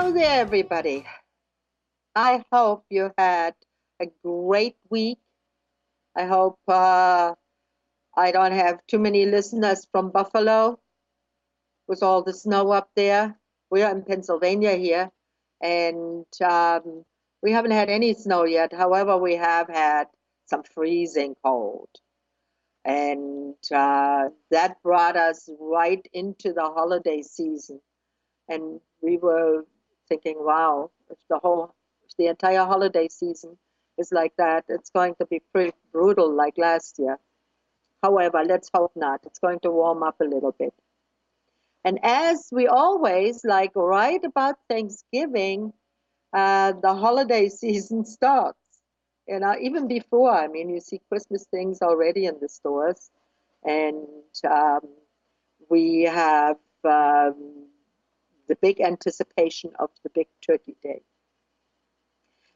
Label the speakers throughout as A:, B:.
A: Hello there, everybody. I hope you had a great week. I hope I don't have too many listeners from Buffalo with all the snow up there. We're in Pennsylvania here, and we haven't had any snow yet. However, we have had some freezing cold. And that brought us right into the holiday season. And we were thinking, wow, if the entire holiday season is like that, it's going to be pretty brutal like last year. However, let's hope not. It's going to warm up a little bit. And as we always, like right about Thanksgiving, the holiday season starts. Even before, I mean, you see Christmas things already in the stores. And um, we have the big anticipation of the big turkey day.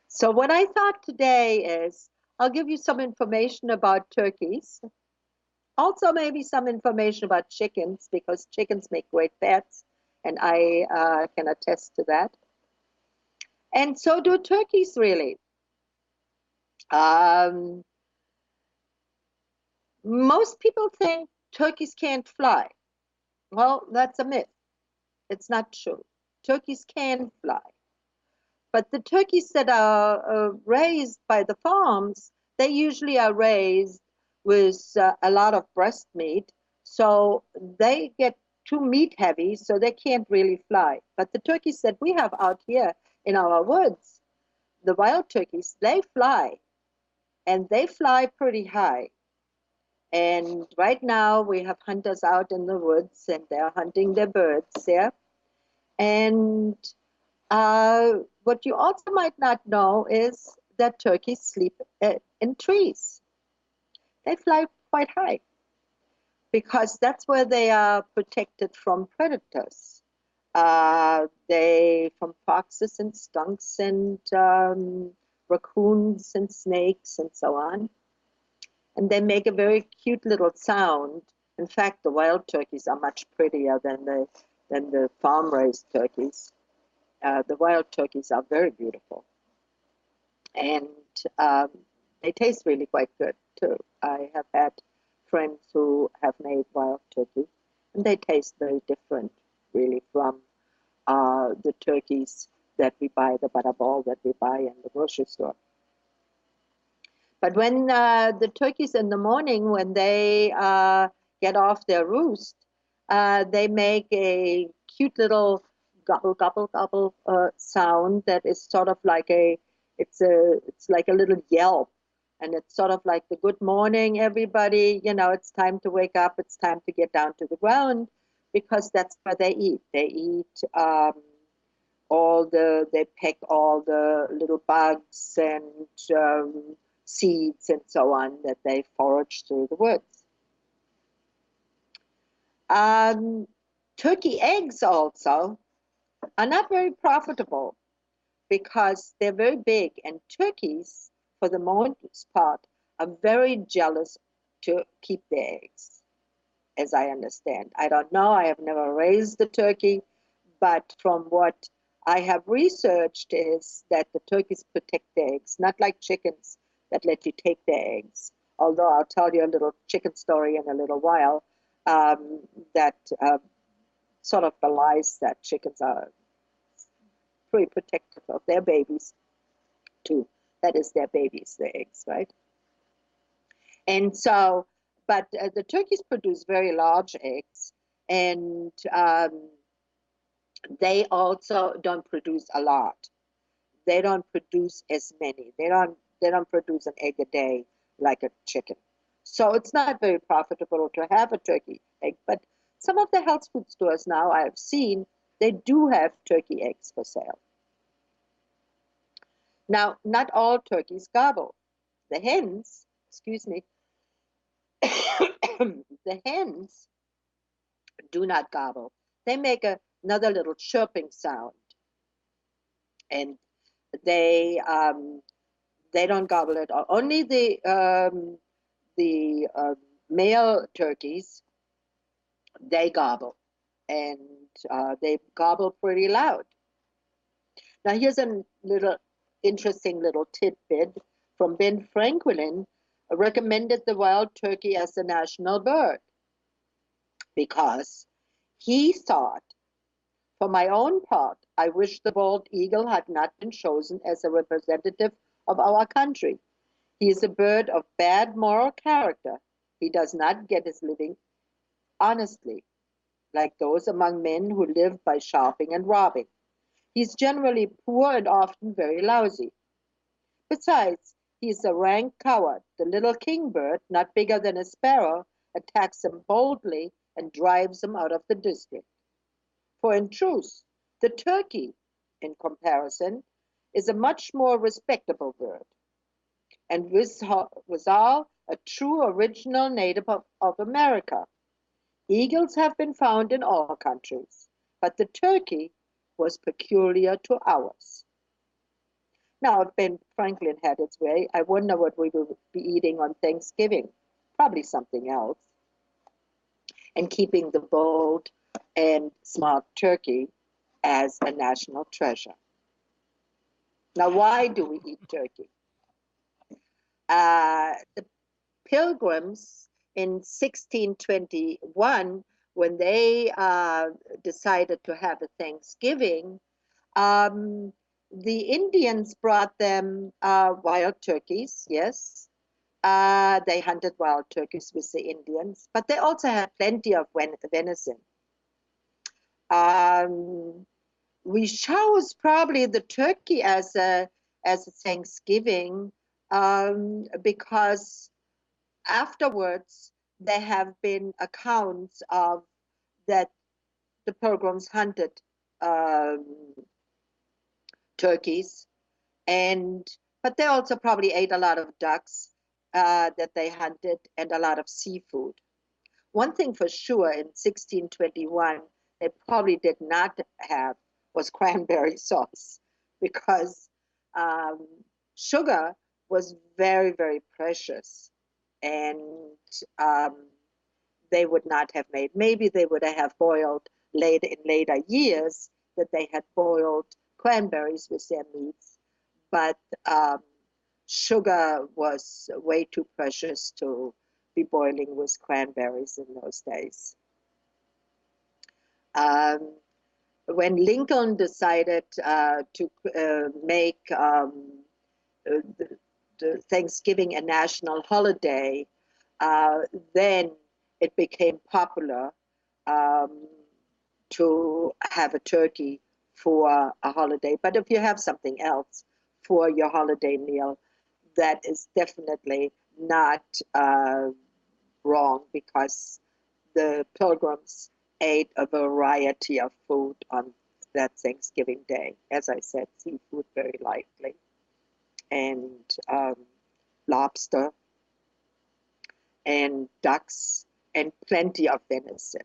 A: So, what I thought today is I'll give you some information about turkeys, also maybe some information about chickens, because chickens make great pets, and I can attest to that. And so do turkeys, really. Um, Most people think turkeys can't fly. Well, that's a myth. It's not true. Turkeys can fly. But the turkeys that are raised by the farms, they usually are raised with a lot of breast meat. So they get too meat heavy, so they can't really fly. But the turkeys that we have out here in our woods, the wild turkeys, they fly and they fly pretty high. And right now we have hunters out in the woods and they're hunting their birds there. And what you also might not know is that turkeys sleep in trees. They fly quite high because that's where they are protected from predators. They from foxes and skunks and raccoons and snakes and so on. And they make a very cute little sound. In fact, the wild turkeys are much prettier than the farm-raised turkeys. The wild turkeys are very beautiful, and um, they taste really quite good too. I have had friends who have made wild turkey, and they taste very different, really, from the turkeys that we buy, the butterball that we buy in the grocery store. But when the turkeys in the morning, when they get off their roost, they make a cute little gobble gobble gobble sound that is sort of like it's like a little yelp, and it's sort of like the good morning everybody. It's time to wake up. It's time to get down to the ground because that's what they eat. They eat they peck all the little bugs and seeds and so on that they forage through the woods. Um, Turkey eggs also are not very profitable because they're very big, and turkeys, for the most part, are very jealous to keep their eggs, as I understand. I don't know, I have never raised a turkey, but from what I have researched is that the turkeys protect their eggs, not like chickens that let you take their eggs. Although I'll tell you a little chicken story in a little while um, that sort of belies that chickens are pretty protective of their babies too. That is their babies, their eggs, right? And so, but the turkeys produce very large eggs, and they also don't produce a lot. They don't produce as many. They don't produce an egg a day like a chicken. So it's not very profitable to have a turkey egg. But some of the health food stores now I've seen, they do have turkey eggs for sale. Now, not all turkeys gobble. The hens, excuse me, the hens do not gobble. They make another little chirping sound, and they um, they don't gobble at all. Only the male turkeys, they gobble, and they gobble pretty loud. Now, here's a little interesting little tidbit from Ben Franklin, recommended the wild turkey as the national bird because he thought, for my own part, I wish the bald eagle had not been chosen as a representative of our country. He is a bird of bad moral character. He does not get his living honestly, like those among men who live by sharping and robbing. He is generally poor and often very lousy. Besides, he is a rank coward. The little kingbird, not bigger than a sparrow, attacks him boldly and drives him out of the district. For in truth, the turkey, in comparison, is a much more respectable bird, and withal a true original native of America. Eagles have been found in all countries, but the turkey was peculiar to ours. Now, if Ben Franklin had its way, I wonder what we would be eating on Thanksgiving. Probably something else. And keeping the bold and smart turkey as a national treasure. Now, why do we eat turkey? The Pilgrims in 1621, when they decided to have a Thanksgiving, um, the Indians brought them wild turkeys, yes. They hunted wild turkeys with the Indians, but they also had plenty of venison. Um, we chose probably the turkey as a Thanksgiving because afterwards there have been accounts of that the Pilgrims hunted um, turkeys, and but they also probably ate a lot of ducks that they hunted and a lot of seafood. One thing for sure, in 1621, they probably did not have was cranberry sauce because um, sugar was very, very precious, and um, they would not have made. Maybe they would have boiled later in later years that they had boiled cranberries with their meats, but sugar was way too precious to be boiling with cranberries in those days. Um, when Lincoln decided to make the Thanksgiving a national holiday, uh, then it became popular um, to have a turkey for a holiday. But if you have something else for your holiday meal, that is definitely not wrong because the pilgrims ate a variety of food on that Thanksgiving day. As I said, seafood very likely, and lobster, and ducks, and plenty of venison.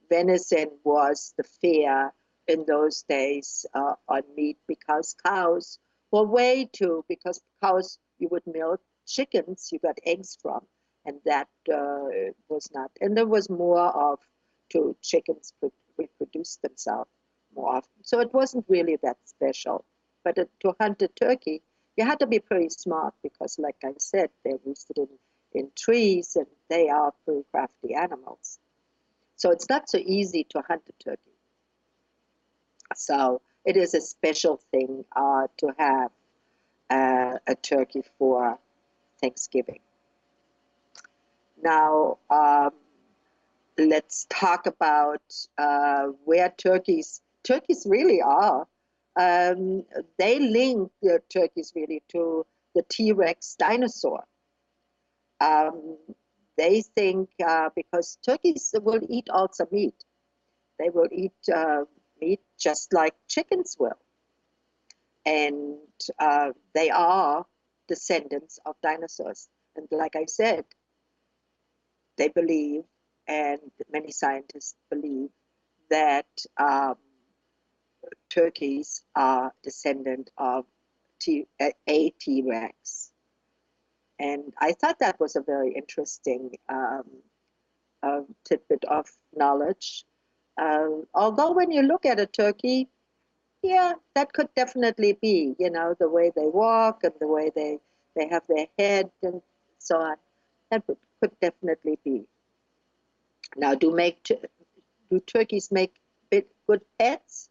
A: Venison was the fare in those days on meat because cows were way too, because cows you would milk, chickens you got eggs from, and that was not, and there was more of to chickens reproduce themselves more often. So it wasn't really that special. But to hunt a turkey, you had to be pretty smart because, like I said, they're roosted in trees and they are pretty crafty animals. So it's not so easy to hunt a turkey. So it is a special thing to have a turkey for Thanksgiving. Now, let's talk about where turkeys really are. They link the turkeys really to the T-Rex dinosaur. Um, they think because turkeys will eat also meat. They will eat meat just like chickens will. And they are descendants of dinosaurs. And like I said, they believe, and many scientists believe, that turkeys are descendant of a T-Rex. And I thought that was a very interesting tidbit of knowledge. Although when you look at a turkey, Yeah, that could definitely be, the way they walk and the way they have their head and so on. That could definitely be. Now, do turkeys make good pets?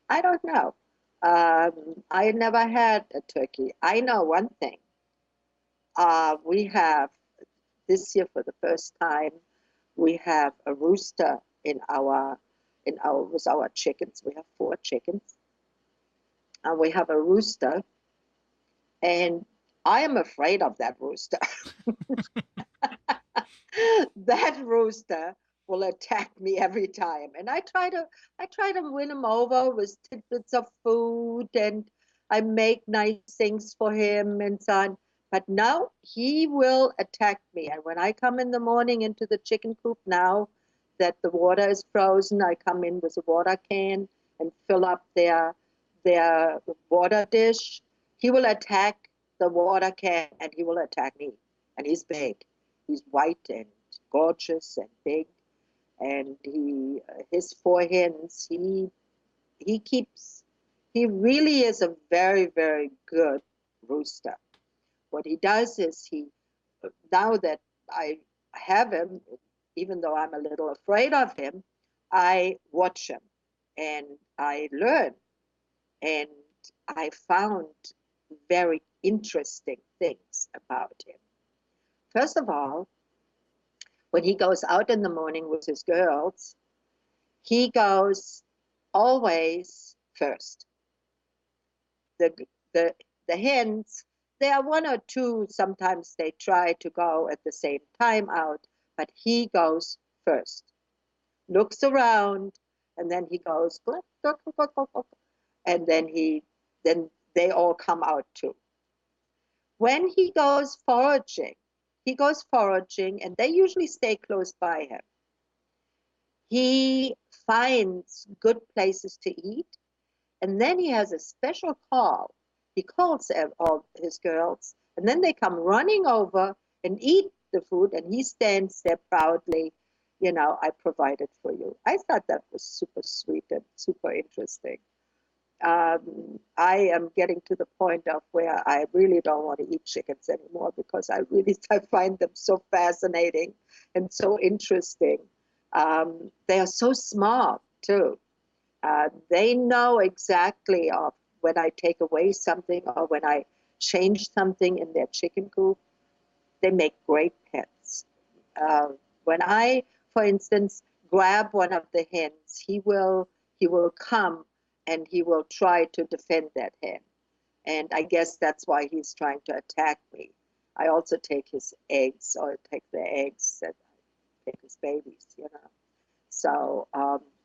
A: I don't know. I never had a turkey. I know one thing. We have this year for the first time, we have a rooster in our with our chickens. We have 4 chickens, and we have a rooster, and I am afraid of that rooster. That rooster will attack me every time, and I try to win him over with tidbits of food, and I make nice things for him and so on. But now he will attack me, and when I come in the morning into the chicken coop now that the water is frozen, I come in with a water can and fill up their water dish. He will attack the water can, and he will attack me, and he's big. He's white and gorgeous and big, and his 4 hens. He keeps. He really is a very very good rooster. What he does is now that I have him, even though I'm a little afraid of him, I watch him and I learn, and I found very interesting things about him. First of all, when he goes out in the morning with his girls, he goes always first. The the the hens, there are 1 or 2, sometimes they try to go at the same time out, but he goes first, looks around, and then he goes cluck, cluck, cluck, cluck, cluck, and then they all come out too. When he goes foraging, and they usually stay close by him. He finds good places to eat, and then he has a special call. He calls all his girls, and then they come running over and eat the food, and he stands there proudly. I provided for you. I thought that was super sweet and super interesting. I am getting to the point of where I really don't want to eat chickens anymore because I find them so fascinating and so interesting. They are so smart too. They know exactly of when I take away something or when I change something in their chicken coop. They make great pets. When I, for instance, grab one of the hens, he will come and he will try to defend that hen. And I guess that's why he's trying to attack me. I also take his eggs or take the eggs and I take his babies. So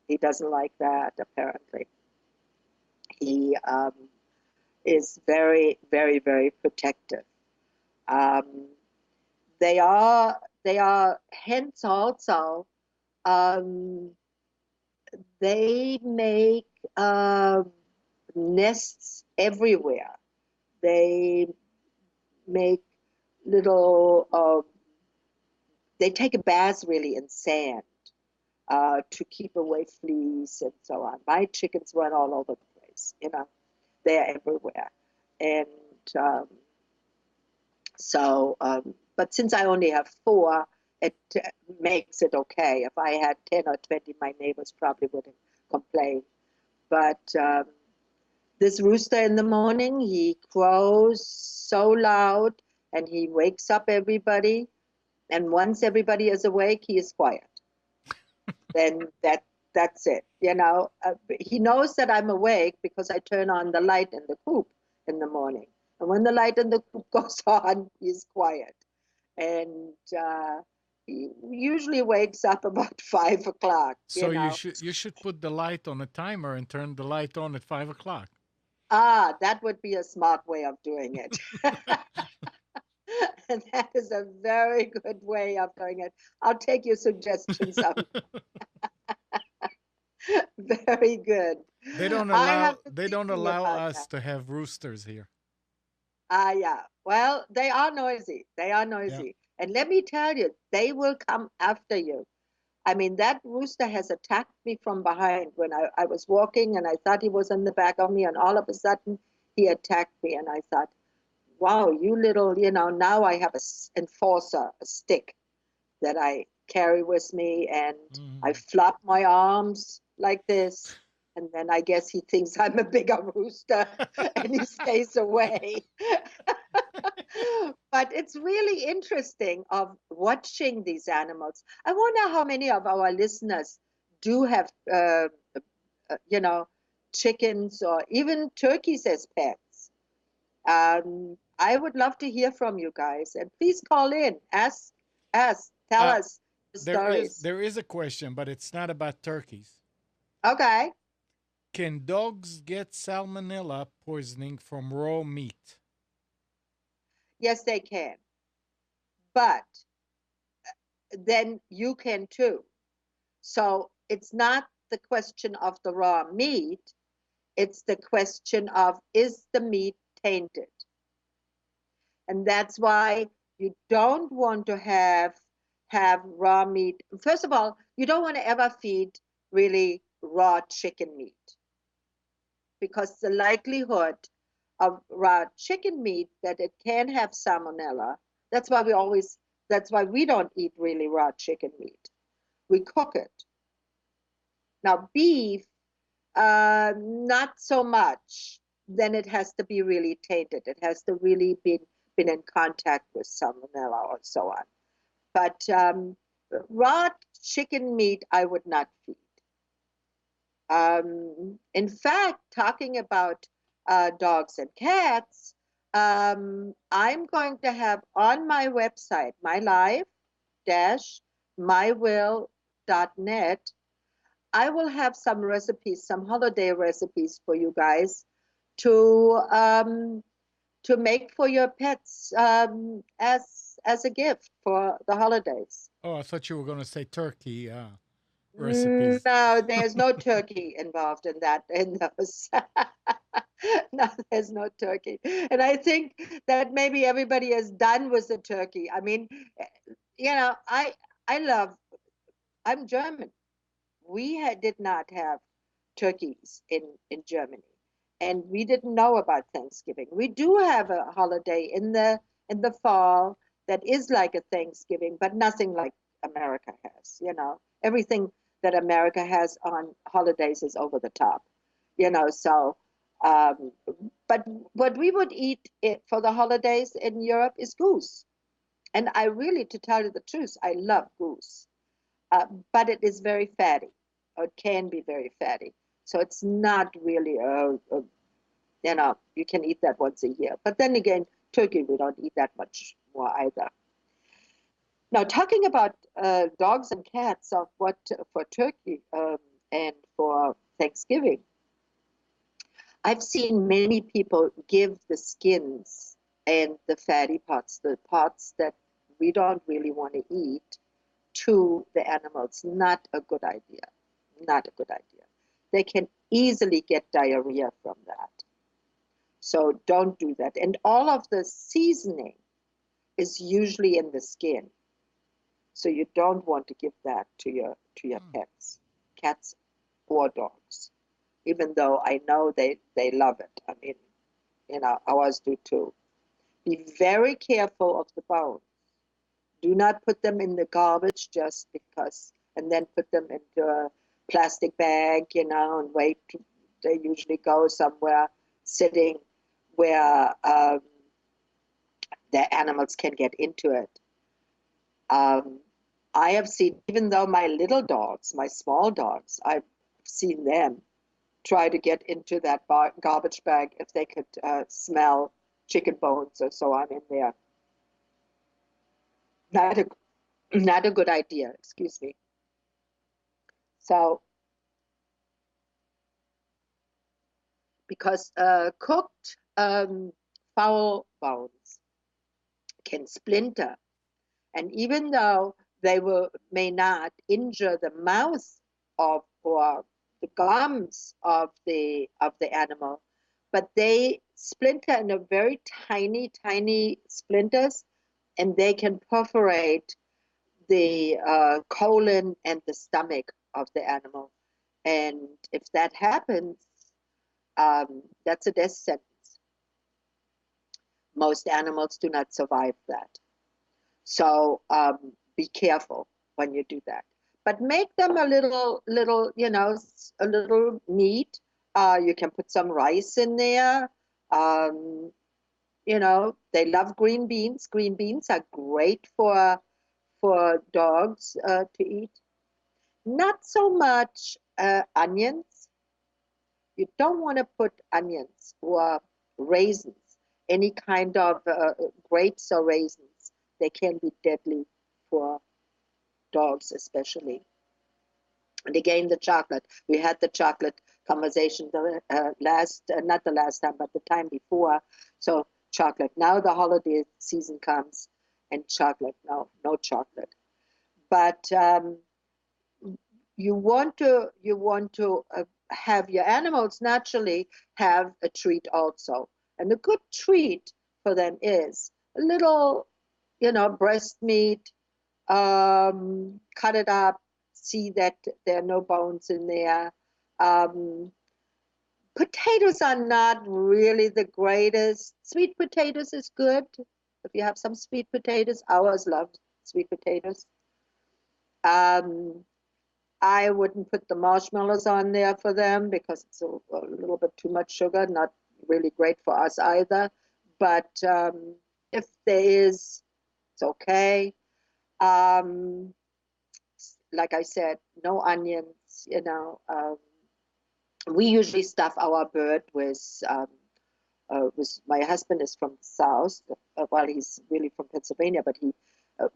A: he doesn't like that, apparently. He is very, very, very protective. Um, they are hens also. Um, they make nests everywhere. They make little. They take a bath really in sand to keep away fleas and so on. My chickens run all over the place. They're everywhere, and um, but since I only have 4, it makes it okay. If I had 10 or 20, my neighbors probably wouldn't complain. But this rooster in the morning, he crows so loud and he wakes up everybody. And once everybody is awake, he is quiet. Then that's it. He knows that I'm awake because I turn on the light in the coop in the morning. And when the light in the coop goes on, he's quiet. And he usually wakes up about 5 o'clock.
B: So you should put the light on a timer and turn the light on at 5 o'clock.
A: That would be a smart way of doing it. And that is a very good way of doing it. I'll take your suggestions up. Very good.
B: They don't
A: I
B: allow
A: have been
B: they don't
A: thinking
B: allow
A: about
B: us
A: that.
B: to have roosters here.
A: Yeah. Well, they are noisy. They are
B: Yeah.
A: noisy. And let me tell you, they will come after you. I mean, that rooster has attacked me from behind when I was walking and I thought he was on the back of me, and all of a sudden he attacked me. And I thought, wow, you little, now I have enforcer, a stick that I carry with me, and I
B: Mhm.
A: flop my arms like this. And then I guess he thinks I'm a bigger rooster and he stays away. But it's really interesting of watching these animals. I wonder how many of our listeners do have, you know, chickens or even turkeys as pets. I would love to hear from you guys, and please call in, tell
B: Uh,
A: us the
B: there is
A: stories.
B: there is a question, but it's not about turkeys.
A: Okay,
B: Can dogs get salmonella poisoning from raw meat?
A: yes, they can, but then you can too. So it's not the question of the raw meat, it's the question of, is the meat tainted? And that's why you don't want to have raw meat. First of all, you don't want to ever feed really raw chicken meat, because the likelihood of raw chicken meat that it can have salmonella, that's why we don't eat really raw chicken meat. We cook it. Now beef, not so much. Then it has to be really tainted. It has to really been in contact with salmonella or so on. But raw chicken meat, I would not feed. In fact, talking about dogs and cats, I'm going to have on my website, mylife-mywill.net, I will have some recipes, some holiday recipes for you guys to make for your pets, as a gift for the holidays.
B: Oh, I thought you were going to say turkey recipes.
A: No, there's no turkey involved in that, in those. No, there's no turkey. And I think that maybe everybody is done with the turkey. I mean, you know, I love, I'm German. Did not have turkeys in Germany, and we didn't know about Thanksgiving. We do have a holiday in the fall that is like a Thanksgiving, but nothing like America has. Everything that America has on holidays is over the top. So. Um, but what we would eat for the holidays in Europe is goose. And I really, to tell you the truth, I love goose, but it is very fatty, or it can be very fatty. So it's not really you can eat that once a year. But then again, turkey, we don't eat that much more either. Now, talking about dogs and cats, of what for turkey, and for Thanksgiving, I've seen many people give the skins and the fatty parts, the parts that we don't really want to eat, to the animals. Not a good idea. Not a good idea. They can easily get diarrhea from that. So don't do that. And all of the seasoning is usually in the skin. So you don't want to give that to your
B: Hmm.
A: pets, cats or dogs. Even though I know they love it. I mean, ours do too. Be very careful of the bones. Do not put them in the garbage just because, and then put them into a plastic bag, and wait. They usually go somewhere sitting where the animals can get into it. Um, I have seen, even though my little dogs, my small dogs, I've seen them try to get into that garbage bag if they could smell chicken bones or so on in there. Not a not a good idea. Excuse me. So because cooked fowl bones can splinter, and even though they may not injure the mouth of or the gums of the animal, but they splinter in a very tiny, tiny splinters, and they can perforate the colon and the stomach of the animal. And if that happens, that's a death sentence. Most animals do not survive that. So be careful when you do that. But make them a little, a little meat. You can put some rice in there. Um, they love green beans. Green beans are great for dogs to eat. Not so much onions. You don't want to put onions or raisins, any kind of grapes or raisins. They can be deadly for dogs, especially. And again, the chocolate. We had the chocolate conversation the not the last time, but the time before. So chocolate. Now the holiday season comes, and chocolate. No chocolate. But you want to have your animals naturally have a treat also, and a good treat for them is a little, breast meat. Cut it up, see that there are no bones in there. Um, Potatoes are not really the greatest. Sweet potatoes is good. If you have some sweet potatoes, ours love sweet potatoes. Um, I wouldn't put the marshmallows on there for them because it's a little bit too much sugar, not really great for us either. But if there is, it's okay. Um, like I said, no onions, we usually stuff our bird with my husband is from the South, well, he's really from Pennsylvania, but he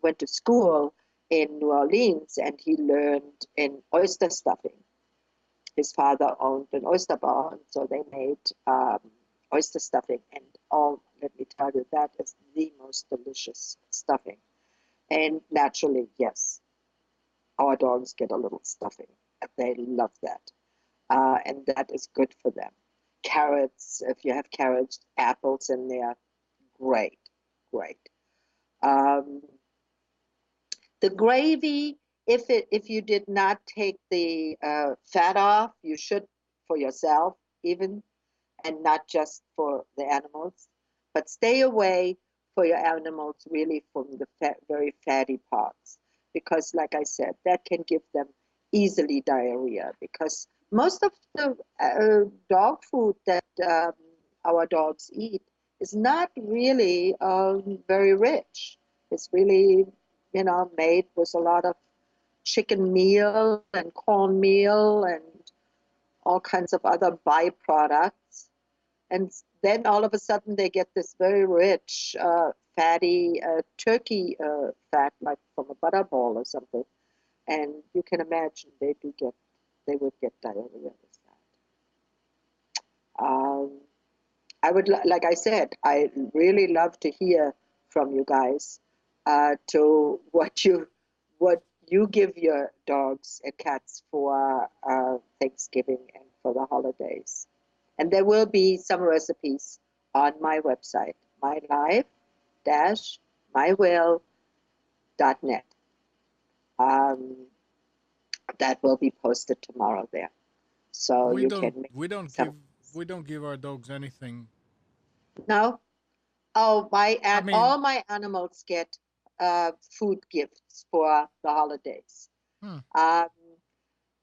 A: went to school in New Orleans and he learned in oyster stuffing. His father owned an oyster bar, and so they made oyster stuffing. And let me tell you, that is the most delicious stuffing. And naturally, yes, our dogs get a little stuffing. They love that. And that is good for them. Carrots, if you have carrots, apples in there, great, great. Um, the gravy, if you did not take the fat off, you should for yourself even, and not just for the animals. But stay away for your animals really from the very fatty parts, because, like I said, that can give them easily diarrhea. Because most of the dog food that our dogs eat is not really very rich. It's really, made with a lot of chicken meal and corn meal and all kinds of other byproducts. And then all of a sudden they get this very rich, fatty turkey fat, like from a butterball or something. And you can imagine they would get diarrhea with that. I would, like I said, I really love to hear from you guys to what you give your dogs and cats for Thanksgiving and for the holidays. And there will be some recipes on my website, mylife-mywill.net. Um, that will be posted tomorrow there, so
B: We
A: you
B: don't
A: can make
B: we don't
A: some.
B: give we don't give our dogs anything.
A: No, oh,
B: I mean,
A: all my animals get food gifts for the holidays.
B: hmm,
A: Um,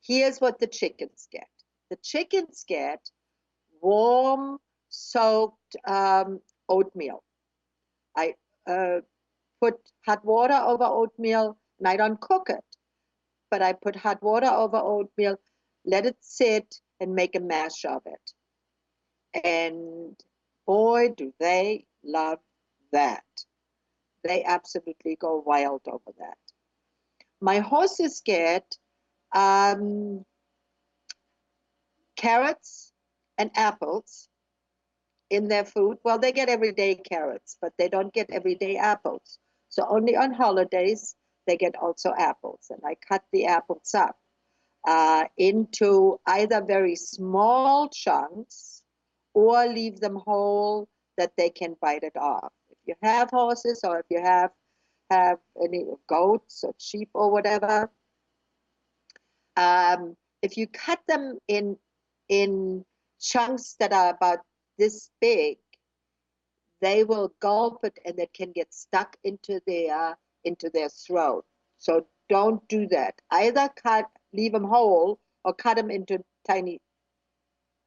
A: Here's what the chickens get. The chickens get warm, soaked oatmeal. I put hot water over oatmeal, and I don't cook it, but I put hot water over oatmeal, let it sit, and make a mash of it. And boy, do they love that. They absolutely go wild over that. My horses get um, carrots and apples in their food. Well, they get everyday carrots, but they don't get everyday apples. So only on holidays they get also apples, and I cut the apples up into either very small chunks or leave them whole that they can bite it off. If you have horses or if you have have any goats or sheep or whatever, if you cut them in chunks that are about this big, they will gulp it and it can get stuck into their throat. So don't do that. Either leave them whole or cut them into tiny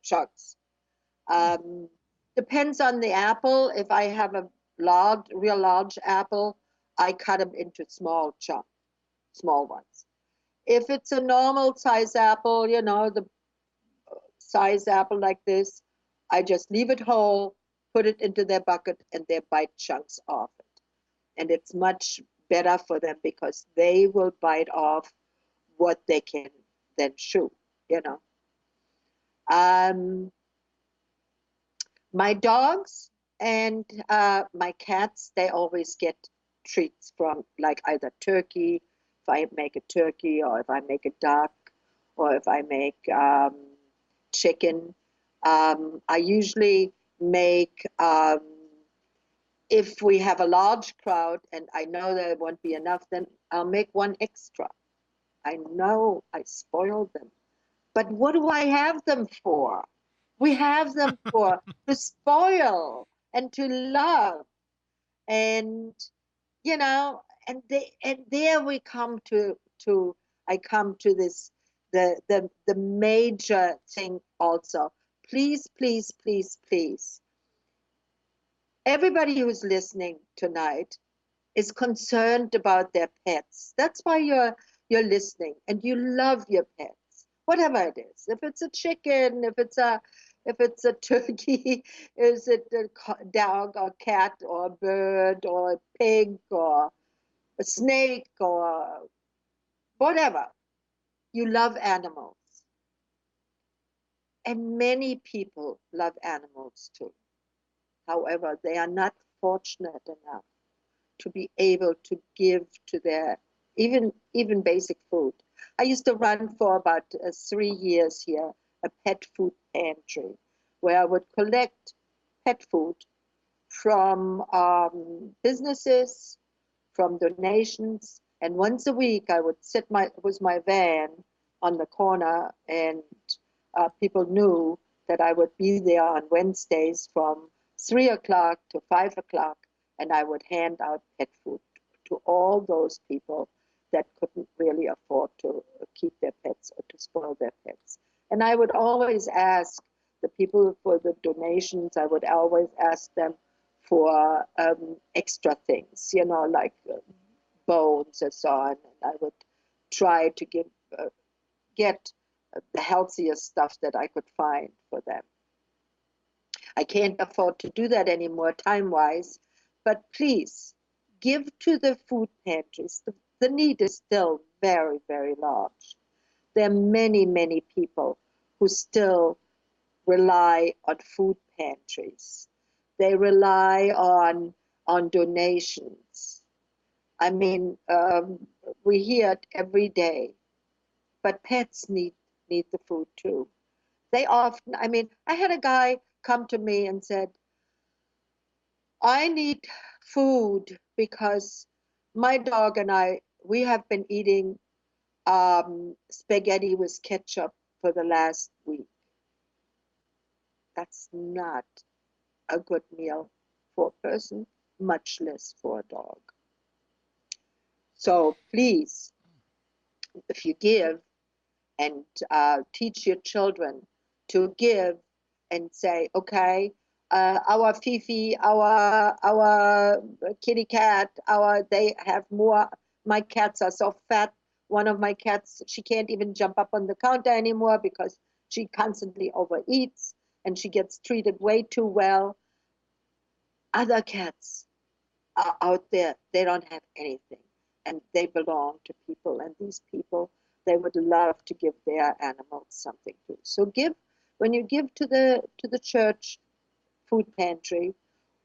A: chunks. Um, Depends on the apple. If I have a real large apple, I cut them into small chunks, small ones. If it's a normal size apple, the size apple like this, I just leave it whole, put it into their bucket, and they bite chunks off it. And it's much better for them because they will bite off what they can then chew, you know. Um, my dogs and my cats, they always get treats from like either turkey, if I make a turkey, or if I make a duck, or if I make chicken. I usually make, if we have a large crowd and I know there won't be enough, then I'll make one extra. I know I spoiled them. But what do I have them for? We have them for to spoil and to love. And and there we come to I come to this the major thing also. Please, please, please, please. Everybody who's listening tonight is concerned about their pets. That's why you're listening and you love your pets, whatever it is. If it's a chicken, if it's a turkey, is it a dog or cat or a bird or a pig or a snake or whatever. You love animals. And many people love animals too. However, they are not fortunate enough to be able to give to their even basic food. I used to run for about 3 years here a pet food pantry where I would collect pet food from businesses, from donations, and once a week I would sit with my van on the corner, and people knew that I would be there on Wednesdays from 3 o'clock to 5 o'clock, and I would hand out pet food to all those people that couldn't really afford to keep their pets or to spoil their pets. And I would always ask the people for the donations, I would always ask them for extra things, like bones and so on. And I would try to get the healthiest stuff that I could find for them. I can't afford to do that anymore time-wise, but please give to the food pantries. The need is still very, very large. There are many, many people who still rely on food pantries. They rely on donations. I mean, we hear it every day, but pets need the food too. They often, I mean, I had a guy come to me and said, I need food because my dog and I, we have been eating spaghetti with ketchup for the last week. That's not a good meal for a person, much less for a dog. So please, if you give and teach your children to give and say, okay, our Fifi, our kitty cat, they have more. My cats are so fat. One of my cats, she can't even jump up on the counter anymore because she constantly overeats and she gets treated way too well. Other cats are out there, they don't have anything, and they belong to people, and these people, they would love to give their animals something to. So give, when you give to the church food pantry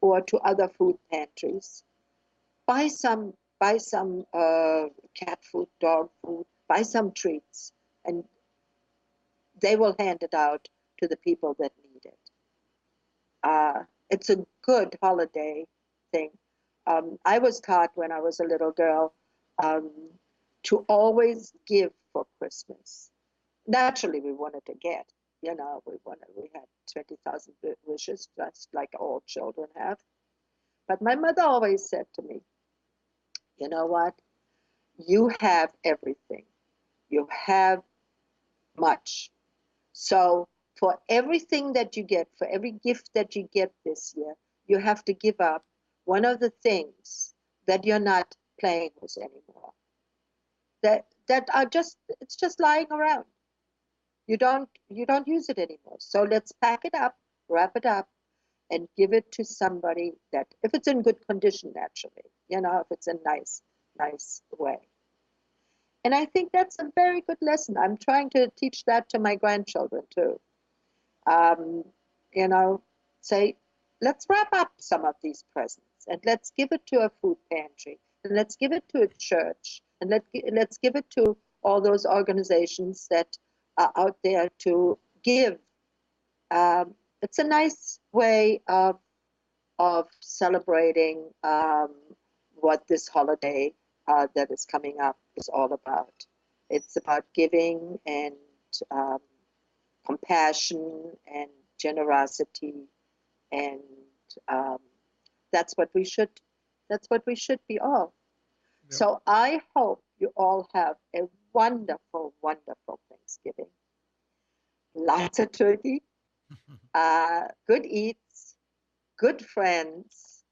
A: or to other food pantries, buy some cat food, dog food, buy some treats, and they will hand it out to the people that need it. It's a good holiday thing. I was taught when I was a little girl um, to always give for Christmas. Naturally, we wanted to get, we had 20,000 wishes, just like all children have. But my mother always said to me, you know what? You have everything. You have much. So for everything that you get, for every gift that you get this year, you have to give up one of the things that you're not playing with anymore. That are just it's just lying around. You don't use it anymore. So let's pack it up, wrap it up, and give it to somebody that if it's in good condition, naturally, if it's a nice way. And I think that's a very good lesson. I'm trying to teach that to my grandchildren too. Um, you know, say, let's wrap up some of these presents and let's give it to a food pantry and let's give it to a church and let's give it to all those organizations that are out there to give. It's a nice way of celebrating what this holiday that is coming up is all about. It's about giving and um, compassion and generosity, and um, that's what we should. That's what we should be all.
B: Yep.
A: So I hope you all have a wonderful, wonderful Thanksgiving. Lots of turkey, good eats, good friends,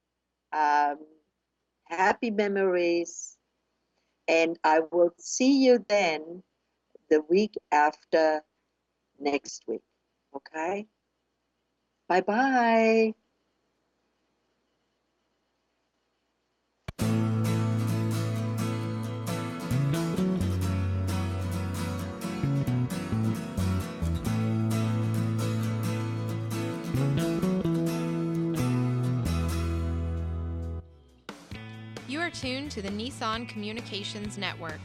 A: um, happy memories, and I will see you then the week after next week. Okay? Bye bye.
C: You are tuned to the Nissan Communications Network.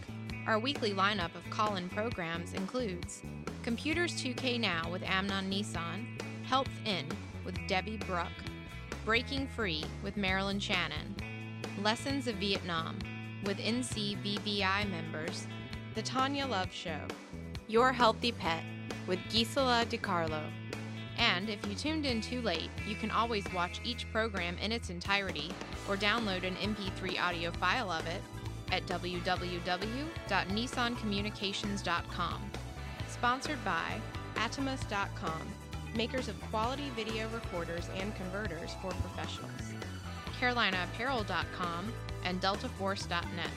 C: Our weekly lineup of call-in programs includes Computers 2K Now with Amnon Nissan, Health In with Debbie Bruck, Breaking Free with Marilyn Shannon, Lessons of Vietnam with NCVVI members, The Tanya Love Show, Your Healthy Pet with Gisela DiCarlo. And if you tuned in too late, you can always watch each program in its entirety or download an MP3 audio file of it at www.nissancommunications.com. Sponsored by Atomus.com, makers of quality video recorders and converters for professionals, CarolinaApparel.com, and DeltaForce.net.